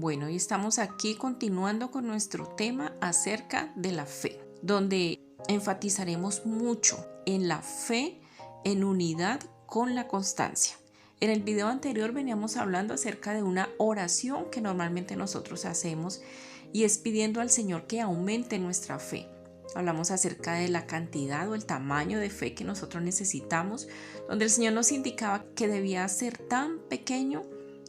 Bueno, y estamos aquí continuando con nuestro tema acerca de la fe, donde enfatizaremos mucho en la fe en unidad con la constancia. En el video anterior veníamos hablando acerca de una oración que normalmente nosotros hacemos y es pidiendo al Señor que aumente nuestra fe. Hablamos acerca de la cantidad o el tamaño de fe que nosotros necesitamos, donde el Señor nos indicaba que debía ser tan pequeño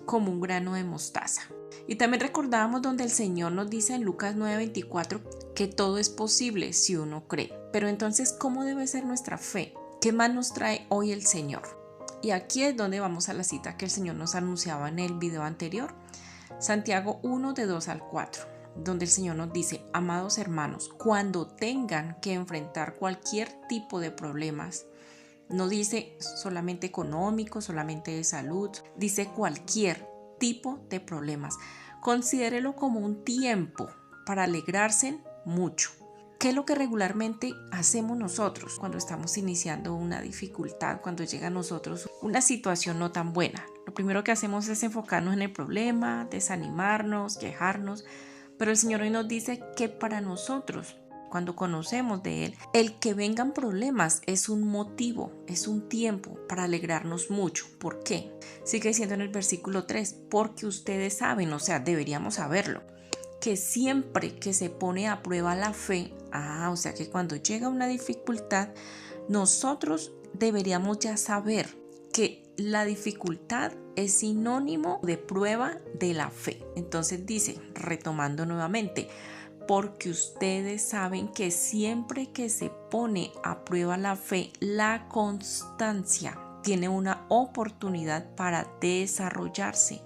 como un grano de mostaza. Y también recordábamos donde el Señor nos dice en Lucas 9:24 que todo es posible si uno cree. Pero entonces, ¿cómo debe ser nuestra fe? ¿Qué más nos trae hoy el Señor? Y aquí es donde vamos a la cita que el Señor nos anunciaba en el video anterior. Santiago 1 de 2 al 4, donde el Señor nos dice: amados hermanos, cuando tengan que enfrentar cualquier tipo de problemas, no dice solamente económico, solamente de salud, dice cualquier tipo de problemas, considérelo como un tiempo para alegrarse mucho. ¿Qué es lo que regularmente hacemos nosotros cuando estamos iniciando una dificultad, cuando llega a nosotros una situación no tan buena? Lo primero que hacemos es enfocarnos en el problema, desanimarnos, quejarnos, pero el Señor hoy nos dice que para nosotros, cuando conocemos de Él, el que vengan problemas es un motivo, es un tiempo para alegrarnos mucho. ¿Por qué? Sigue diciendo en el versículo 3, porque ustedes saben, o sea, deberíamos saberlo, que siempre que se pone a prueba la fe, o sea que cuando llega una dificultad, nosotros deberíamos ya saber que la dificultad es sinónimo de prueba de la fe. Entonces dice, retomando nuevamente, porque ustedes saben que siempre que se pone a prueba la fe, la constancia tiene una oportunidad para desarrollarse.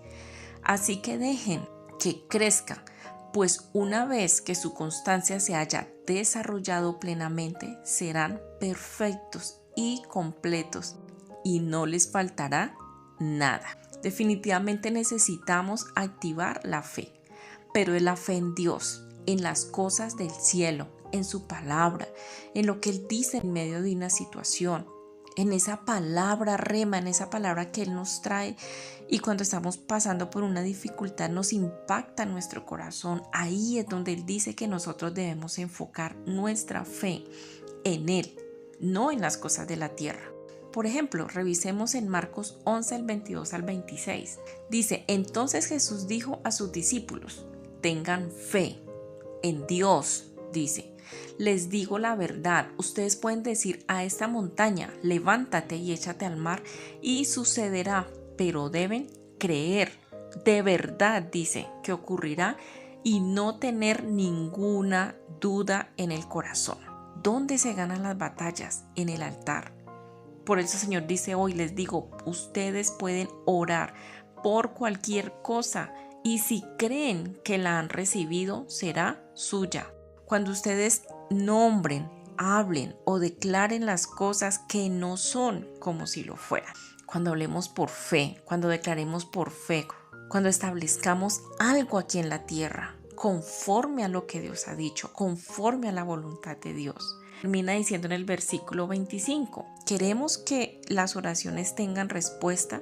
Así que dejen que crezca, pues una vez que su constancia se haya desarrollado plenamente, serán perfectos y completos y no les faltará nada. Definitivamente necesitamos activar la fe, pero es la fe en Dios, en las cosas del cielo, en su palabra, en lo que Él dice en medio de una situación, en esa palabra rema, en esa palabra que Él nos trae, y cuando estamos pasando por una dificultad nos impacta nuestro corazón. Ahí es donde Él dice que nosotros debemos enfocar nuestra fe en Él, no en las cosas de la tierra. Por ejemplo, revisemos en Marcos 11, el 22 al 26. Dice, entonces Jesús dijo a sus discípulos, tengan fe en Dios, dice. Les digo la verdad, ustedes pueden decir a esta montaña, levántate y échate al mar y sucederá, pero deben creer, de verdad dice, que ocurrirá y no tener ninguna duda en el corazón. ¿Dónde se ganan las batallas? En el altar. Por eso el Señor dice hoy, les digo, ustedes pueden orar por cualquier cosa y si creen que la han recibido, será suya. Cuando ustedes nombren, hablen o declaren las cosas que no son como si lo fueran. Cuando hablemos por fe, cuando declaremos por fe, cuando establezcamos algo aquí en la tierra, conforme a lo que Dios ha dicho, conforme a la voluntad de Dios. Termina diciendo en el versículo 25, queremos que las oraciones tengan respuesta,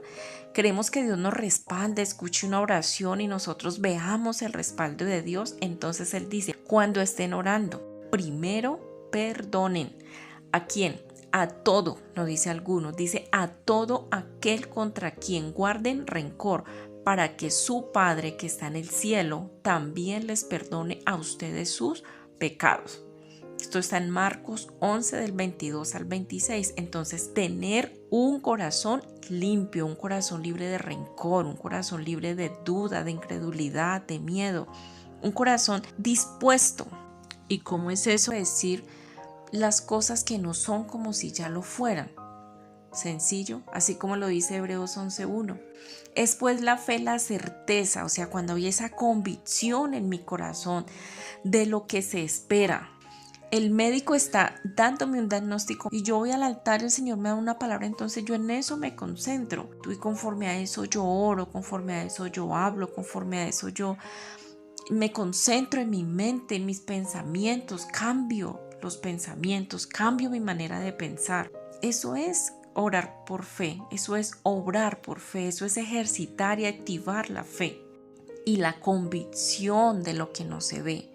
queremos que Dios nos respalde, escuche una oración y nosotros veamos el respaldo de Dios. Entonces Él dice, cuando estén orando, primero perdonen. ¿A quién? A todo, no dice algunos, dice a todo aquel contra quien guarden rencor, para que su Padre que está en el cielo también les perdone a ustedes sus pecados. Esto está en Marcos 11 del 22 al 26. Entonces, tener un corazón limpio, un corazón libre de rencor, un corazón libre de duda, de incredulidad, de miedo, un corazón dispuesto. ¿Y cómo es eso? Decir las cosas que no son como si ya lo fueran. Sencillo, así como lo dice Hebreos 11:1. Es pues la fe, la certeza, o sea, cuando hay esa convicción en mi corazón de lo que se espera. El médico está dándome un diagnóstico y yo voy al altar y el Señor me da una palabra, entonces yo en eso me concentro. Y conforme a eso yo oro, conforme a eso yo hablo, conforme a eso yo me concentro en mi mente, en mis pensamientos, cambio los pensamientos, cambio mi manera de pensar. Eso es orar por fe, eso es obrar por fe, eso es ejercitar y activar la fe. y la convicción de lo que no se ve.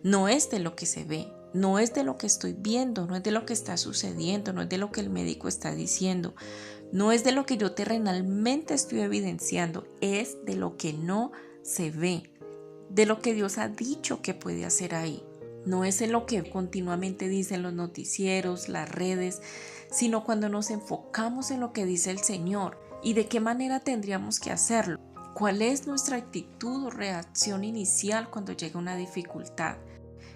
No es de lo que se ve, no es de lo que estoy viendo, no es de lo que está sucediendo, no es de lo que el médico está diciendo, no es de lo que yo terrenalmente estoy evidenciando, es de lo que no se ve, de lo que Dios ha dicho que puede hacer ahí. No es en lo que continuamente dicen los noticieros, las redes, sino cuando nos enfocamos en lo que dice el Señor y de qué manera tendríamos que hacerlo. ¿Cuál es nuestra actitud o reacción inicial cuando llega una dificultad?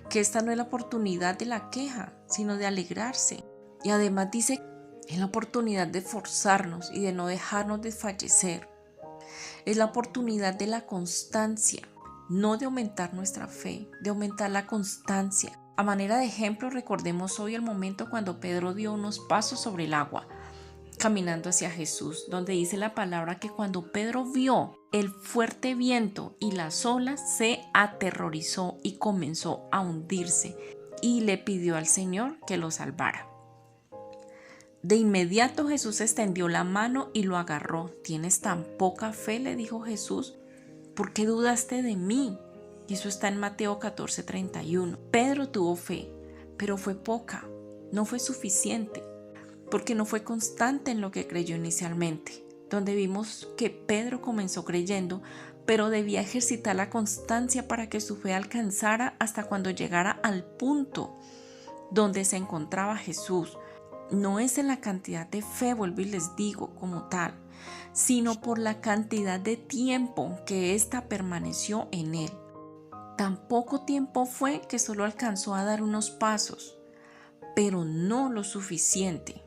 Que esta no es la oportunidad de la queja, sino de alegrarse. Y además dice, es la oportunidad de esforzarnos y de no dejarnos desfallecer. Es la oportunidad de la constancia, no de aumentar nuestra fe, de aumentar la constancia. A manera de ejemplo, recordemos hoy el momento cuando Pedro dio unos pasos sobre el agua, caminando hacia Jesús, donde dice la palabra que cuando Pedro vio el fuerte viento y las olas, se aterrorizó y comenzó a hundirse y le pidió al Señor que lo salvara. De inmediato Jesús extendió la mano y lo agarró. ¿Tienes tan poca fe?, le dijo Jesús. ¿Por qué dudaste de mí? Y eso está en Mateo 14:31. Pedro tuvo fe, pero fue poca, no fue suficiente, porque no fue constante en lo que creyó inicialmente, donde vimos que Pedro comenzó creyendo, pero debía ejercitar la constancia para que su fe alcanzara hasta cuando llegara al punto donde se encontraba Jesús. No es en la cantidad de fe, vuelvo y les digo, como tal, sino por la cantidad de tiempo que ésta permaneció en él. Tan poco tiempo fue que solo alcanzó a dar unos pasos, pero no lo suficiente.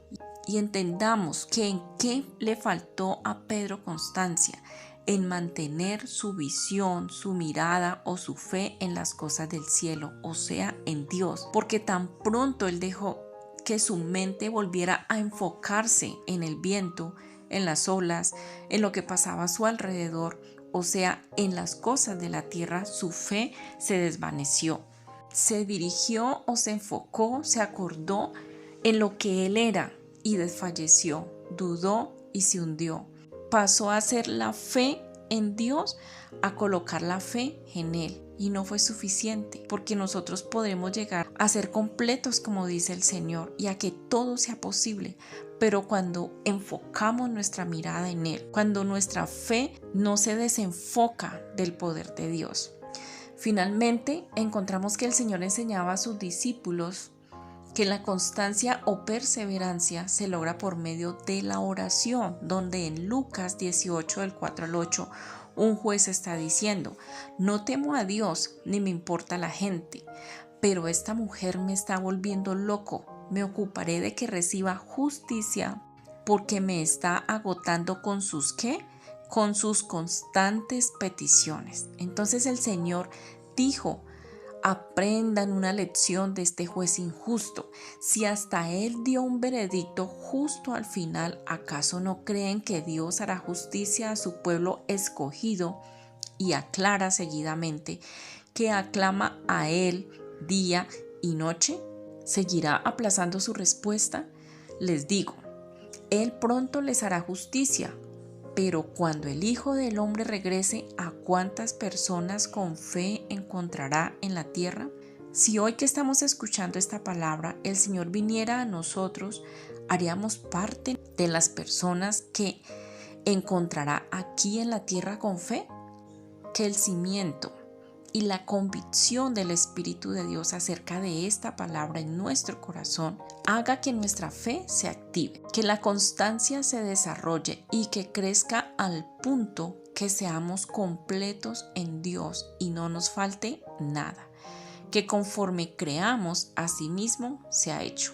Y entendamos que en qué le faltó a Pedro constancia, en mantener su visión, su mirada o su fe en las cosas del cielo, o sea, en Dios, porque tan pronto él dejó que su mente volviera a enfocarse en el viento, en las olas, en lo que pasaba a su alrededor, o sea, en las cosas de la tierra, su fe se desvaneció. Se dirigió o se enfocó, se acordó en lo que él era y desfalleció, dudó y se hundió. Pasó a ser la fe en Dios a colocar la fe en él. Y no fue suficiente, porque nosotros podremos llegar a ser completos, como dice el Señor, y a que todo sea posible. Pero cuando enfocamos nuestra mirada en Él, cuando nuestra fe no se desenfoca del poder de Dios. Finalmente, encontramos que el Señor enseñaba a sus discípulos que la constancia o perseverancia se logra por medio de la oración, donde en Lucas 18, del 4 al 8, un juez está diciendo: no temo a Dios ni me importa la gente, pero esta mujer me está volviendo loco. Me ocuparé de que reciba justicia porque me está agotando con sus ¿qué? Con sus constantes peticiones. Entonces el Señor dijo: aprendan una lección de este juez injusto. Si hasta él dio un veredicto justo al final, ¿acaso no creen que Dios hará justicia a su pueblo escogido? Y aclara seguidamente que aclama a él día y noche. ¿Seguirá aplazando su respuesta? Les digo, él pronto les hará justicia. Pero cuando el Hijo del Hombre regrese, ¿a cuántas personas con fe encontrará en la tierra? Si hoy que estamos escuchando esta palabra, el Señor viniera a nosotros, ¿haríamos parte de las personas que encontrará aquí en la tierra con fe? Que el cimiento y la convicción del Espíritu de Dios acerca de esta palabra en nuestro corazón haga que nuestra fe se active, que la constancia se desarrolle y que crezca al punto que seamos completos en Dios y no nos falte nada, que conforme creamos, asimismo se ha hecho.